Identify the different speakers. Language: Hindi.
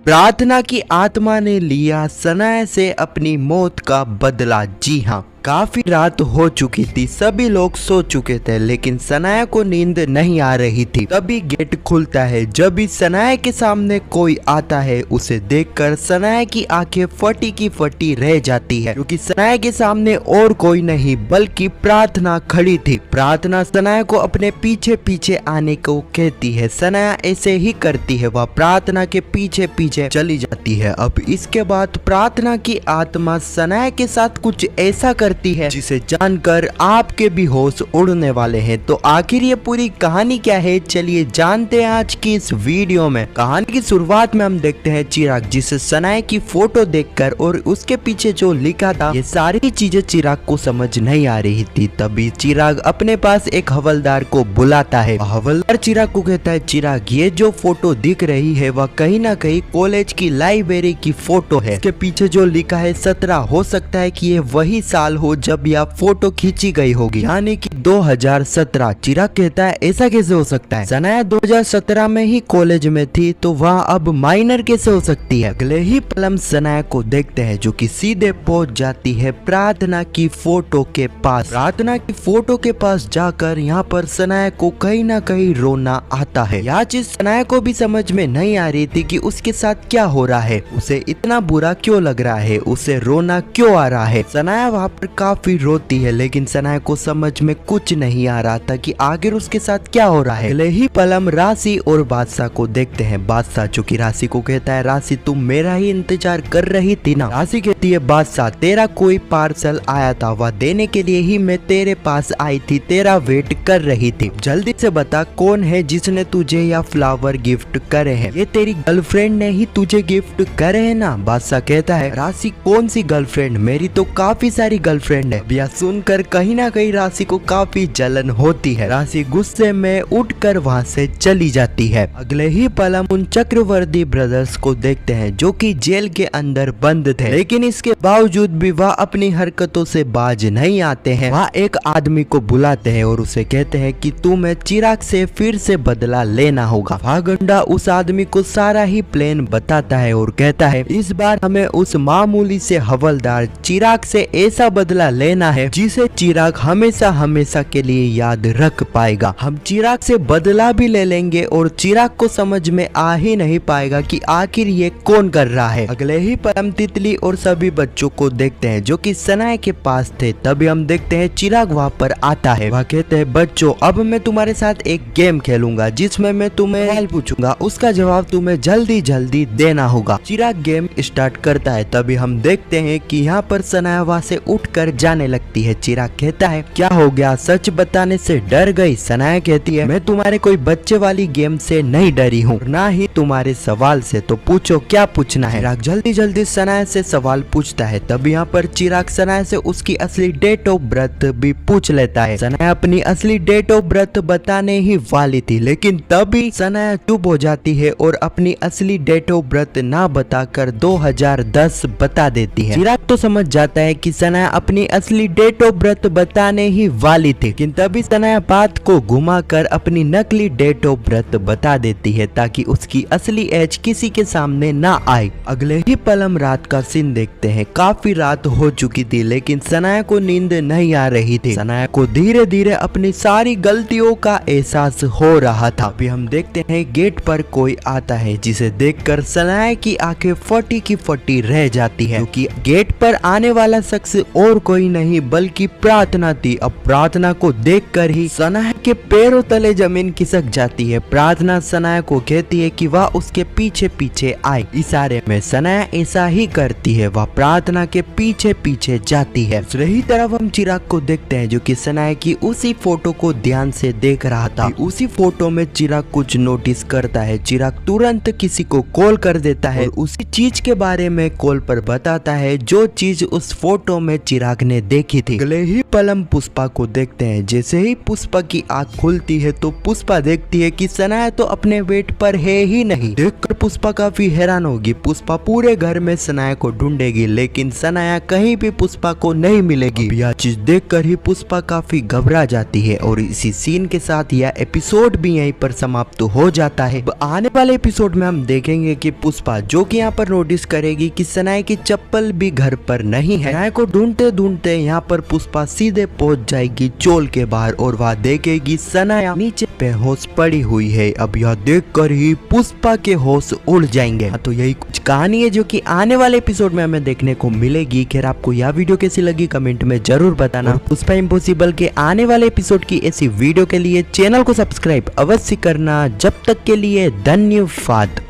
Speaker 1: प्रार्थना की आत्मा ने लिया सनाया से अपनी मौत का बदला। जी हाँ, काफी रात हो चुकी थी, सभी लोग सो चुके थे, लेकिन सनाया को नींद नहीं आ रही थी। तभी गेट खुलता है। जब भी सनाया के सामने कोई आता है, उसे देखकर सनाया की आंखें फटी की फटी रह जाती है, क्योंकि सनाया के सामने और कोई नहीं बल्कि प्रार्थना खड़ी थी। प्रार्थना सनाया को अपने पीछे पीछे आने को कहती है। सनाया ऐसे ही करती है, वह प्रार्थना के पीछे पीछे चली जाती है। अब इसके बाद प्रार्थना की आत्मा सनाया के साथ कुछ ऐसा करती है जिसे जानकर आपके भी होश उड़ने वाले हैं। तो आखिर ये पूरी कहानी क्या है, चलिए जानते हैं आज की इस वीडियो में। कहानी की शुरुआत में हम देखते हैं चिराग, जिसे सनाया की फोटो देखकर और उसके पीछे जो लिखा था, ये सारी चीजें चिराग को समझ नहीं आ रही थी। तभी चिराग अपने पास एक हवलदार को बुलाता है। हवलदार चिराग को कहता है, चिराग ये जो फोटो दिख रही है वह कहीं ना कहीं कॉलेज की लाइब्रेरी की फोटो है। इसके पीछे जो लिखा है 17, हो सकता है कि ये वही साल हो जब यह फोटो खींची गई होगी, यानी कि 2017। चिराग कहता है ऐसा कैसे हो सकता है, सनाया 2017 में ही कॉलेज में थी, तो वह अब माइनर कैसे हो सकती है। अगले ही पल हम सनाया को देखते हैं, जो कि सीधे पहुंच जाती है प्रार्थना की फोटो के पास। प्रार्थना की फोटो के पास जाकर यहाँ पर सनाया को कहीं ना कहीं रोना आता है। यह चीज सनाया को भी समझ में नहीं आ रही थी कि उसके साथ क्या हो रहा है, उसे इतना बुरा क्यों लग रहा है, उसे रोना क्यों आ रहा है। सनाया वहाँ पर काफी रोती है, लेकिन सनाया को समझ में कुछ नहीं आ रहा था कि आखिर उसके साथ क्या हो रहा है। अगले ही पल हम राशि और बादशाह को देखते हैं। बादशाह जो कि राशि को कहता है, राशि तुम मेरा ही इंतजार कर रही थी ना। राशि कहती है, बादशाह तेरा कोई पार्सल आया था, वह देने के लिए ही मैं तेरे पास आई थी, तेरा वेट कर रही थी। जल्दी से बता कौन है जिसने तुझे यह फ्लावर गिफ्ट करे हैं। ये तेरी गर्लफ्रेंड ने ही तुझे गिफ्ट करे है ना। बादशाह कहता है, राशि कौन सी गर्लफ्रेंड, मेरी तो काफी सारी गर्लफ्रेंड है। यह सुनकर कहीं ना कहीं राशि को काफी जलन होती है। राशि गुस्से में उठकर वहां से चली जाती है। अगले ही पल हम उन चक्रवर्ती ब्रदर्स को देखते हैं, जो कि जेल के अंदर बंद थे, लेकिन इसके बावजूद भी वह अपनी हरकतों से बाज नहीं आते हैं। वह एक आदमी को बुलाते हैं और उसे कहते हैं कि तुम्हें चिराग से फिर से बदला लेना होगा। वह गुंडा उस आदमी को सारा ही प्लान बताता है और कहता है, इस बार हमें उस मामूली से हवलदार चिराग से ऐसा बदला लेना है जिसे चिराग हमेशा हमेशा के लिए याद रख पाएगा। हम चिराग से बदला भी ले लेंगे और चिराग को समझ में आ ही नहीं पाएगा कि आखिर ये कौन कर रहा है। अगले ही पर हम तितली और सभी बच्चों को देखते हैं, जो कि सनाया के पास थे। तभी हम देखते हैं चिराग वहाँ पर आता है। वह कहते हैं, बच्चों अब मैं तुम्हारे साथ एक गेम खेलूंगा, जिसमें मैं तुम्हें सवाल पूछूंगा, उसका जवाब तुम्हें जल्दी जल्दी देना होगा। चिराग गेम स्टार्ट करता है। तभी हम देखते हैं कि यहाँ पर सनाया वहाँ से उठकर जाने लगती है। चिराग कहता है, क्या हो गया, सच बताने से डर गई। सनाया कहती है, मैं तुम्हारे कोई बच्चे वाली गेम से नहीं डरी हूँ, ना ही तुम्हारे सवाल से, तो पूछो क्या पूछना है। चिराग जल्दी जल्दी सनाया से सवाल पूछता है। तब यहाँ पर चिराग सनाया से उसकी असली डेट ऑफ बर्थ भी पूछ लेता है। सनाया अपनी असली डेट ऑफ बर्थ बताने ही वाली थी, लेकिन तभी सनाया चुप हो जाती है और अपनी असली डेट ऑफ बर्थ ना बताकर 2010 बता देती है। चिराग तो समझ जाता है कि सनाया अपनी असली डेट ऑफ बर्थ बताने ही वाली थी, लेकिन तभी सनाया बात को घुमाकर अपनी नकली डेट ऑफ बर्थ बता देती है, ताकि उसकी असली एज किसी के सामने ना आए। अगले ही पल हम रात का सीन देखते हैं। काफी रात हो चुकी थी, लेकिन सनाया को नींद नहीं आ रही थी। सनाया को धीरे धीरे अपनी सारी गलतियों का एहसास हो रहा था। अभी हम देखते हैं गेट पर कोई आता है, जिसे देखकर सनाया की आंखें फटी की फटी रह जाती है, क्योंकि गेट पर आने वाला शख्स और कोई नहीं बल्कि प्रार्थना थी। अब प्रार्थना को देखकर ही सनाया के पैरों तले जमीन खिसक जाती है। प्रार्थना सनाया को कहती है कि वह उसके पीछे पीछे आए। इशारे में सनाया ऐसा ही करती है, वह प्रार्थना के पीछे पीछे जाती है। दूसरी तरफ हम चिराग को देखते हैं, जो कि सनाया की उसी फोटो को ध्यान से देख रहा था। उसी फोटो में चिराग कुछ नोटिस करता है। चिराग तुरंत किसी को कॉल कर देता है और उसी चीज के बारे में कॉल पर बताता है जो चीज उस फोटो में चिराग चिराग ने देखी थी। अगले ही पल हम पुष्पा को देखते हैं। जैसे ही पुष्पा की आंख खुलती है तो पुष्पा देखती है कि सनाया तो अपने वेट पर है ही नहीं। देखकर पुष्पा काफी हैरान होगी। पुष्पा पूरे घर में सनाया को ढूंढेगी लेकिन सनाया कहीं भी पुष्पा को नहीं मिलेगी। यह चीज देखकर ही पुष्पा काफी घबरा जाती है और इसी सीन के साथ यह एपिसोड भी यहीं पर समाप्त हो जाता है। आने वाले एपिसोड में हम देखेंगे कि पुष्पा जो कि यहाँ पर नोटिस करेगी कि सनाया की चप्पल भी घर पर नहीं है। सनाया को ढूंढते ढूंढते यहाँ पर पुष्पा सीधे पहुंच जाएगी चोल के बाहर और वह देखेगी सनाया नीचे बेहोश पड़ी हुई है। अब यह देखकर ही पुष्पा के होश उड़ जाएंगे। तो यही कुछ कहानी है जो कि आने वाले एपिसोड में हमें देखने को मिलेगी। खैर आपको यह वीडियो कैसी लगी कमेंट में जरूर बताना। पुष्पा इम्पॉसिबल के आने वाले एपिसोड की ऐसी वीडियो के लिए चैनल को सब्सक्राइब अवश्य करना। जब तक के लिए धन्यवाद।